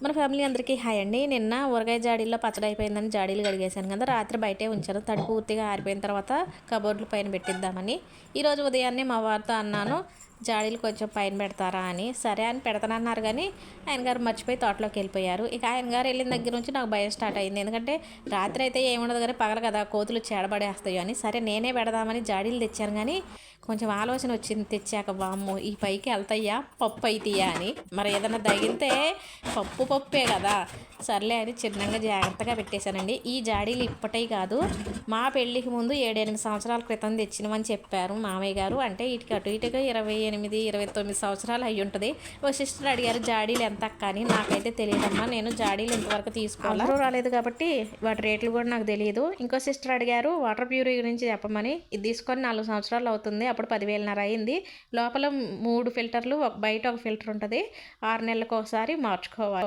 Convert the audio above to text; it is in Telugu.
మన ఫ్యామిలీ అందరికీ హాయ్ అండి. నిన్న ఊరగాయ జాడీల్లో పచ్చడి అయిపోయిందని జాడీలు కడిగేశాను కదా, రాత్రి బయటే ఉంచాను. తడి పూర్తిగా ఆరిపోయిన తర్వాత కబోర్డ్లు పైన పెట్టిద్దామని ఈరోజు ఉదయాన్నే మా వారితో అన్నాను, జాడీలు కొంచెం పైన పెడతారా అని. సరే అని పెడతానన్నారు, కానీ ఆయన గారు మర్చిపోయి తోటలోకి వెళ్ళిపోయారు. ఇక ఆయన గారు వెళ్ళిన దగ్గర నుంచి నాకు భయం స్టార్ట్ అయింది. ఎందుకంటే రాత్రి అయితే ఏముండదు, కానీ పగల కదా కోతులు చేడబడేస్తాయో అని. సరే నేనే పెడదామని జాడీలు తెచ్చాను, కానీ కొంచెం ఆలోచన వచ్చింది తెచ్చాక, వామ్మో ఈ పైకి వెళ్తాయా పప్పు అయితాయా అని. మరి ఏదైనా తగిలితే పప్పే కదా, సర్లే అని చిన్నగా జాగ్రత్తగా పెట్టేశానండి. ఈ జాడీలు ఇప్పటివి కాదు, మా పెళ్ళికి ముందు 7-8 సంవత్సరాల క్రితం తెచ్చినవని చెప్పారు మామయ్య గారు. అంటే ఇటుకి అటు ఇటుగా 28-29 సంవత్సరాలు అయ్యి ఉంటుంది. ఓ సిస్టర్ అడిగారు జాడీలు ఎంత అక్క అని. నాకైతే తెలియదమ్మా, నేను జాడీలు ఇంతవరకు తీసుకోవాలి, రాలేదు కాబట్టి వాటి రేట్లు కూడా నాకు తెలియదు. ఇంకో సిస్టర్ అడిగారు వాటర్ ప్యూరీ గురించి చెప్పమని. ఇది తీసుకొని 4 సంవత్సరాలు అవుతుంది, అప్పుడు 10,500 అయింది. లోపల 3 ఫిల్టర్లు, బయట ఒక ఫిల్టర్ ఉంటుంది. 6 నెలలకు ఒకసారి మార్చుకోవాలి.